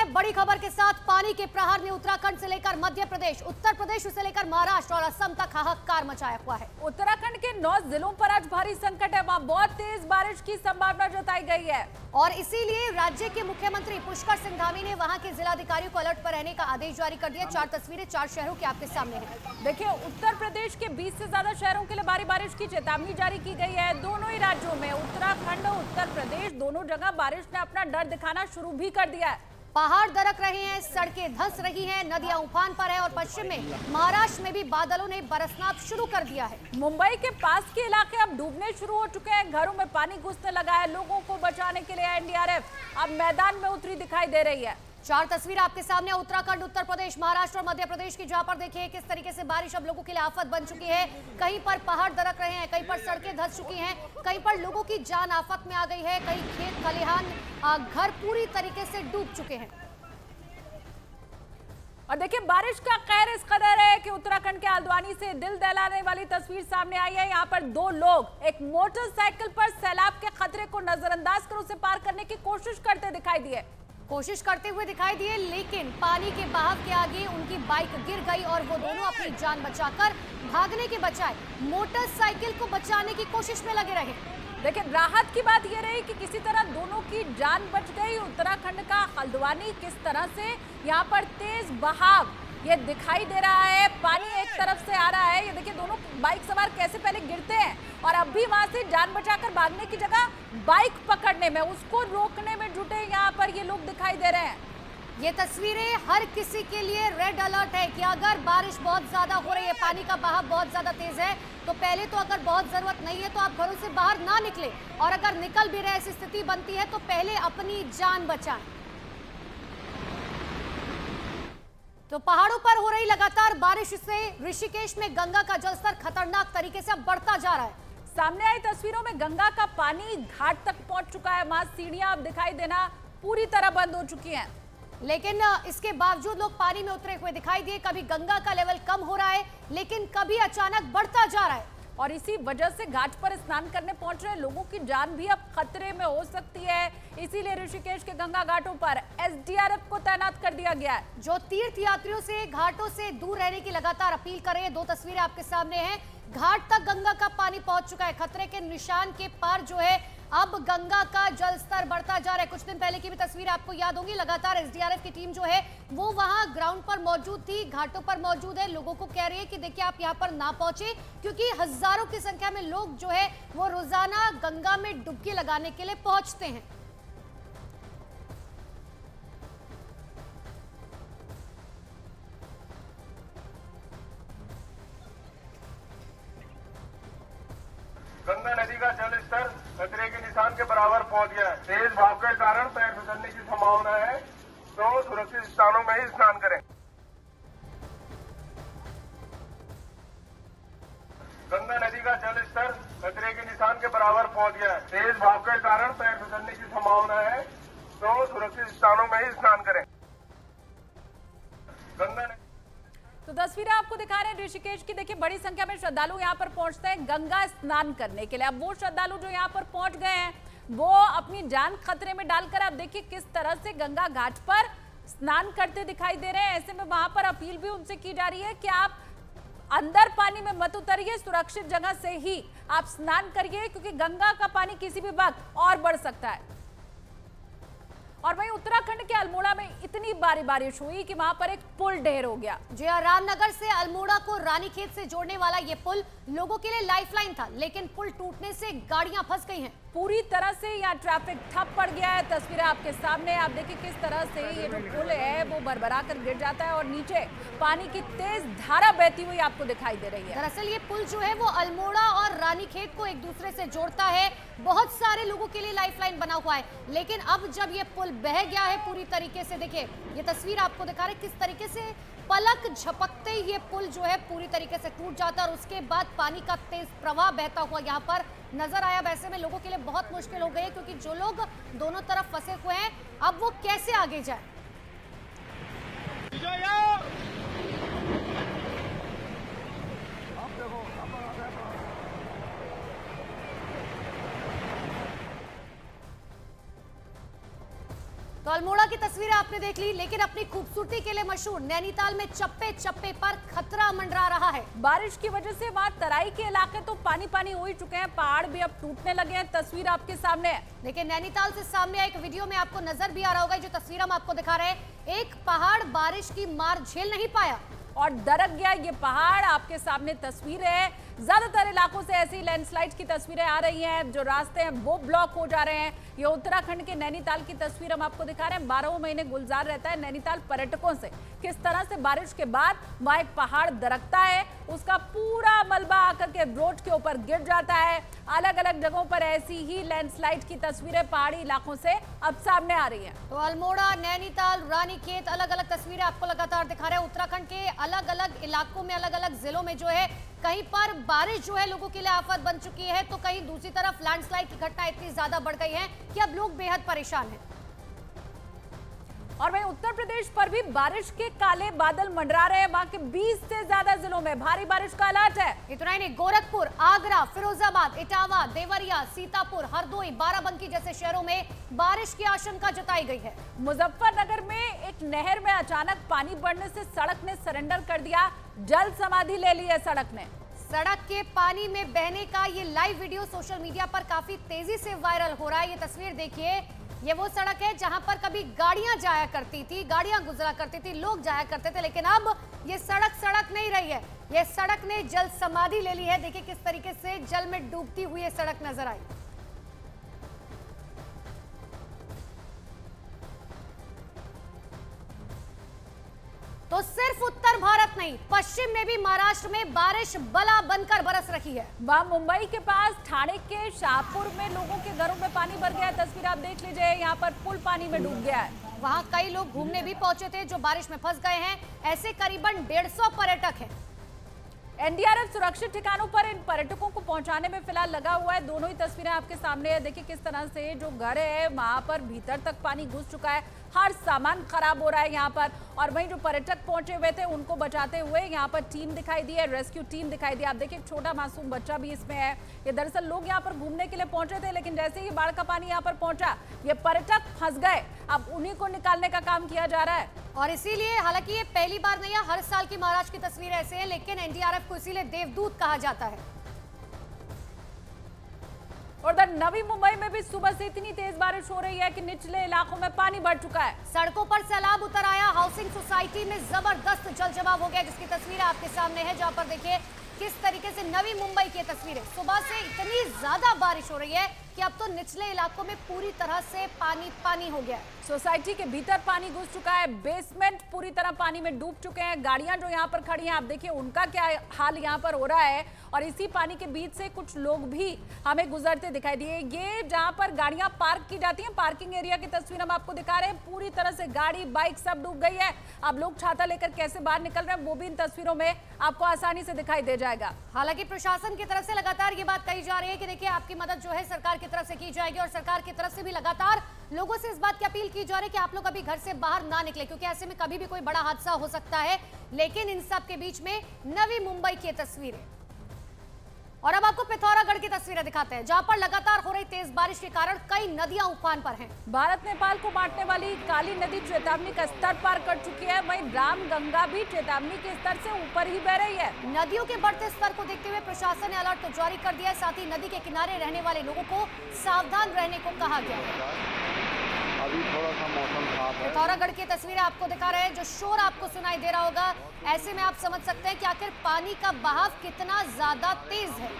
बड़ी खबर के साथ पानी के प्रहार ने उत्तराखंड से लेकर मध्य प्रदेश, उत्तर प्रदेश से लेकर महाराष्ट्र और असम तक हाहाकार मचाया हुआ है। उत्तराखंड के 9 जिलों पर आज भारी संकट है, वहां बहुत तेज बारिश की संभावना जताई गई है और इसीलिए राज्य के मुख्यमंत्री पुष्कर सिंह धामी ने वहां के जिलाधिकारियों को अलर्ट पर रहने का आदेश जारी कर दिया। 4 तस्वीरें 4 शहरों के आपके सामने हैं। देखिए, उत्तर प्रदेश के 20 से ज्यादा शहरों के लिए भारी बारिश की चेतावनी जारी की गई है। दोनों ही राज्यों में, उत्तराखंड और उत्तर प्रदेश, दोनों जगह बारिश ने अपना डर दिखाना शुरू भी कर दिया है। पहाड़ दरक रहे हैं, सड़कें धंस रही हैं, नदियां उफान पर है और पश्चिम में महाराष्ट्र में भी बादलों ने बरसना शुरू कर दिया है। मुंबई के पास के इलाके अब डूबने शुरू हो चुके हैं, घरों में पानी घुसने लगा है। लोगों को बचाने के लिए एनडीआरएफ अब मैदान में उतरी दिखाई दे रही है। 4 तस्वीर आपके सामने, उत्तराखंड, उत्तर प्रदेश, महाराष्ट्र और मध्य प्रदेश की, जहां पर देखिए किस तरीके से बारिश अब लोगों के लिए आफत बन चुकी है। कहीं पर पहाड़ दरक रहे हैं, कहीं पर सड़कें धंस चुकी हैं, कहीं पर लोगों की जान आफत में आ गई है, कहीं खेत खलिहान घर पूरी तरीके से डूब चुके हैं। और देखिए, बारिश का कहर इस कदर है कि उत्तराखंड के हल्द्वानी से दिल दहलाने वाली तस्वीर सामने आई है। यहाँ पर 2 लोग एक मोटरसाइकिल पर सैलाब के खतरे को नजरअंदाज कर उसे पार करने की कोशिश करते हुए दिखाई दिए, लेकिन पानी के बहाव के आगे उनकी बाइक गिर गई और वो दोनों अपनी जान बचाकर भागने के बजाय मोटरसाइकिल को बचाने की कोशिश में लगे रहे। देखिए, राहत की बात यह रही कि किसी तरह दोनों की जान बच गई। उत्तराखंड का हल्द्वानी, किस तरह से यहाँ पर तेज बहाव ये दिखाई दे रहा है, पानी एक तरफ से आ रहा है। ये देखिए, दोनों बाइक सवार कैसे पहले गिरते हैं और अब भी वहां से जान बचाकर भागने की जगह बाइक पकड़ने में, उसको रोकने में जुटे यहाँ पर ये लोग दिखाई दे रहे हैं। ये तस्वीरें हर किसी के लिए रेड अलर्ट है कि अगर बारिश बहुत ज्यादा हो रही है, पानी का बहाव बहुत ज्यादा तेज है, तो पहले तो अगर बहुत जरूरत नहीं है तो आप घरों से बाहर ना निकले, और अगर निकल भी रहे, ऐसी स्थिति बनती है तो पहले अपनी जान बचाएं। तो पहाड़ों पर हो रही लगातार बारिश से ऋषिकेश में गंगा का जलस्तर खतरनाक तरीके से अब बढ़ता जा रहा है। सामने आई तस्वीरों में गंगा का पानी घाट तक पहुंच चुका है। वहां सीढ़ियां अब दिखाई देना पूरी तरह बंद हो चुकी हैं, लेकिन इसके बावजूद लोग पानी में उतरे हुए दिखाई दिए। कभी गंगा का लेवल कम हो रहा है, लेकिन कभी अचानक बढ़ता जा रहा है और इसी वजह से घाट पर स्नान करने पहुंच रहे लोगों की जान भी अब खतरे में हो सकती है। इसीलिए ऋषिकेश के गंगा घाटों पर एसडीआरएफ को तैनात कर दिया गया है, जो तीर्थ यात्रियों से घाटों से दूर रहने की लगातार अपील कर रहे हैं। 2 तस्वीरें आपके सामने हैं। घाट तक गंगा का पानी पहुंच चुका है, खतरे के निशान के पार जो है अब गंगा का जलस्तर बढ़ता जा रहा है। कुछ दिन पहले की भी तस्वीर आपको याद होंगी, लगातार एसडीआरएफ की टीम जो है वो वहां ग्राउंड पर मौजूद थी, घाटों पर मौजूद है, लोगों को कह रही है कि देखिए आप यहां पर ना पहुंचे, क्योंकि हजारों की संख्या में लोग जो है वो रोजाना गंगा में डुबकी लगाने के लिए पहुंचते हैं। गंगा नदी का जल स्तर खतरे के निशान के बराबर पहुंच गया है। तेज भाव के कारण पैर फिसलने की संभावना है, तो सुरक्षित स्थानों में ही स्नान करें। गंगा नदी का जल स्तर खतरे के निशान के बराबर पहुंच गया है। तेज भाव के कारण पैर फिसलने की संभावना है, तो सुरक्षित स्थानों में ही स्नान करें। तो तस्वीरें आपको दिखा रहे हैं ऋषिकेश की। देखिए, बड़ी संख्या में श्रद्धालु यहाँ पर पहुंचते हैं गंगा स्नान करने के लिए। अब वो श्रद्धालु जो यहाँ पर पहुंच गए हैं वो अपनी जान खतरे में डालकर अब देखिए किस तरह से गंगा घाट पर स्नान करते दिखाई दे रहे हैं। ऐसे में वहां पर अपील भी उनसे की जा रही है कि आप अंदर पानी में मत उतरिए, सुरक्षित जगह से ही आप स्नान करिए, क्योंकि गंगा का पानी किसी भी वक्त और बढ़ सकता है। और वहीं उत्तराखंड के अल्मोड़ा में इतनी भारी बारिश हुई कि वहां पर एक पुल ढेर हो गया। जी हाँ, रामनगर से अल्मोड़ा को रानीखेत से जोड़ने वाला ये पुल लोगों के लिए लाइफलाइन था, लेकिन पुल टूटने से गाड़ियां फंस गई हैं। पूरी तरह से यहाँ ट्रैफिक ठप पड़ गया है। तस्वीरें आपके सामने, आप देखिए किस तरह से ये जो पुल है वो भरभरा कर गिर जाता है और नीचे पानी की तेज धारा बहती हुई आपको दिखाई दे रही है। दरअसल ये पुल जो है वो अल्मोड़ा और रानीखेत को एक दूसरे से जोड़ता है, बहुत सारे लोगों के लिए लाइफलाइन बना हुआ है, लेकिन अब जब ये पुल बह गया है पूरी तरीके से, देखिए ये तस्वीर आपको दिखा रहे किस तरीके से पलक झपकते ही ये पुल जो है पूरी तरीके से टूट जाता है और उसके बाद पानी का तेज प्रवाह बहता हुआ यहाँ पर नजर आया। वैसे में लोगों के लिए बहुत मुश्किल हो गई है, क्योंकि जो लोग दोनों तरफ फंसे हुए हैं अब वो कैसे आगे जाए। तो अल्मोड़ा की तस्वीरें आपने देख ली, लेकिन अपनी खूबसूरती के लिए मशहूर नैनीताल में चप्पे चप्पे पर खतरा मंडरा रहा है। बारिश की वजह से वहाँ तराई के इलाके तो पानी पानी हो ही चुके हैं, पहाड़ भी अब टूटने लगे हैं। तस्वीर आपके सामने है। लेकिन नैनीताल से सामने एक वीडियो में आपको नजर भी आ रहा होगा, जो तस्वीर हम आपको दिखा रहे हैं, एक पहाड़ बारिश की मार झेल नहीं पाया और दरक गया ये पहाड़। आपके सामने तस्वीर है, ज्यादातर इलाकों से ऐसी लैंडस्लाइड की तस्वीरें आ रही हैं, जो रास्ते हैं वो ब्लॉक हो जा रहे हैं। ये उत्तराखंड के नैनीताल की तस्वीर हम आपको दिखा रहे हैं। 12 महीने गुलजार रहता है नैनीताल पर्यटकों से। किस तरह से बारिश के बाद वहां एक पहाड़ दरकता है, उसका पूरा मलबा आकर के रोड के ऊपर गिर जाता है। अलग अलग जगहों पर ऐसी ही लैंडस्लाइड की तस्वीरें पहाड़ी इलाकों से अब सामने आ रही है। तो अल्मोड़ा, नैनीताल, रानीखेत, अलग अलग तस्वीरें आपको लगातार दिखा रहे हैं। उत्तराखंड के अलग अलग इलाकों में, अलग अलग जिलों में जो है, कहीं पर बारिश जो है लोगों के लिए आफत बन चुकी है, तो कहीं दूसरी तरफ लैंडस्लाइड की घटना इतनी ज्यादा बढ़ गई है कि अब लोग बेहद परेशान हैं। और वहीं उत्तर प्रदेश पर भी बारिश के काले बादल मंडरा रहे हैं। वहां के 20 से ज्यादा जिलों में भारी बारिश का अलर्ट है। इतना ही नहीं, गोरखपुर, आगरा, फिरोजाबाद, इटावा, देवरिया, सीतापुर, हरदोई, बाराबंकी जैसे शहरों में बारिश की आशंका जताई गई है। मुजफ्फरनगर में एक नहर में अचानक पानी बढ़ने से सड़क ने सरेंडर कर दिया, जल समाधि ले ली है सड़क ने। सड़क के पानी में बहने का ये लाइव वीडियो सोशल मीडिया पर काफी तेजी से वायरल हो रहा है। ये तस्वीर देखिए, ये वो सड़क है जहां पर कभी गाड़ियां जाया करती थी, गाड़ियां गुजरा करती थी, लोग जाया करते थे, लेकिन अब ये सड़क नहीं रही है। ये सड़क ने जल समाधि ले ली है। देखिए किस तरीके से जल में डूबती हुई ये सड़क नजर आई। तो सिर्फ उत्तर भारत नहीं, पश्चिम में भी महाराष्ट्र में बारिश बला बनकर बरस रही है। वहां मुंबई के पास ठाणे के शाहपुर में लोगों के घरों में पानी भर गया है। तस्वीर आप देख लीजिए, यहाँ पर पुल पानी में डूब गया है। वहां कई लोग घूमने भी पहुंचे थे जो बारिश में फंस गए हैं। ऐसे करीबन 150 पर्यटक हैं। एनडीआरएफ सुरक्षित ठिकानों पर इन पर्यटकों को पहुंचाने में फिलहाल लगा हुआ है। दोनों ही तस्वीरें आपके सामने है। देखिए किस तरह से जो घर है वहां पर भीतर तक पानी घुस चुका है, हर सामान खराब हो रहा है यहाँ पर। और वहीं जो पर्यटक पहुंचे हुए थे उनको बचाते हुए यहाँ पर टीम दिखाई दी है, रेस्क्यू टीम दिखाई दी। आप देखिए एक छोटा मासूम बच्चा भी इसमें है। ये दरअसल लोग यहाँ पर घूमने के लिए पहुंचे थे, लेकिन जैसे ही बाढ़ का पानी यहाँ पर पहुंचा, ये पर्यटक फंस गए। अब उन्हीं को निकालने का काम किया जा रहा है। और इसीलिए, हालांकि ये पहली बार नहीं है, हर साल की महाराष्ट्र की तस्वीर ऐसे है, लेकिन एनडीआरएफ को इसीलिए देवदूत कहा जाता है। और उधर नवी मुंबई में भी सुबह से इतनी तेज बारिश हो रही है कि निचले इलाकों में पानी बढ़ चुका है। सड़कों पर सैलाब उतर आया। हाउसिंग सोसाइटी में जबरदस्त जल जमाव हो गया, जिसकी तस्वीर आपके सामने है, जहां पर देखिए किस तरीके से नवी मुंबई की तस्वीरें। सुबह से इतनी ज्यादा बारिश हो रही है कि अब तो निचले इलाकों में पूरी तरह से पानी पानी हो गया है। सोसाइटी के भीतर पानी घुस चुका है, बेसमेंट पूरी तरह पानी में डूब चुके हैं। गाड़ियां जो यहाँ पर खड़ी हैं, आप देखिए उनका क्या हाल यहाँ पर हो रहा है। और इसी पानी के बीच से कुछ लोग भी हमें गुजरते दिखाई दिए। ये जहाँ पर गाड़ियां पार्क की जाती हैं, पार्किंग एरिया की तस्वीर हम आपको दिखा रहे हैं। पूरी तरह से गाड़ी, बाइक सब डूब गई है। अब लोग छाता लेकर कैसे बाहर निकल रहे हैं वो भी इन तस्वीरों में आपको आसानी से दिखाई दे जाएगा। हालांकि प्रशासन की तरफ से लगातार ये बात कही जा रही है कि देखिए आपकी मदद जो है सरकार की तरफ से की जाएगी, और सरकार की तरफ से भी लगातार लोगों से इस बात की अपील की जा रही है कि आप लोग अभी घर से बाहर ना निकले, क्योंकि ऐसे में कभी भी कोई बड़ा हादसा हो सकता है। लेकिन इन सब के बीच में नवी मुंबई की तस्वीरें। और अब आपको पिथौरागढ़ की तस्वीरें दिखाते हैं, जहां पर लगातार हो रही तेज बारिश के कारण कई नदियां उफान पर हैं। भारत नेपाल को बांटने वाली काली नदी चेतावनी का स्तर पार कर चुकी है। वहीं रामगंगा भी चेतावनी के स्तर से ऊपर ही बह रही है। नदियों के बढ़ते स्तर को देखते हुए प्रशासन ने अलर्ट तो जारी कर दिया है, साथ ही नदी के किनारे रहने वाले लोगों को सावधान रहने को कहा गया है। अभी थोड़ा सा मौसम खराब है। पिथौरागढ़ की तस्वीरें आपको दिखा रहे हैं। जो शोर आपको सुनाई दे रहा होगा, ऐसे में आप समझ सकते हैं कि आखिर पानी का बहाव कितना ज्यादा तेज है।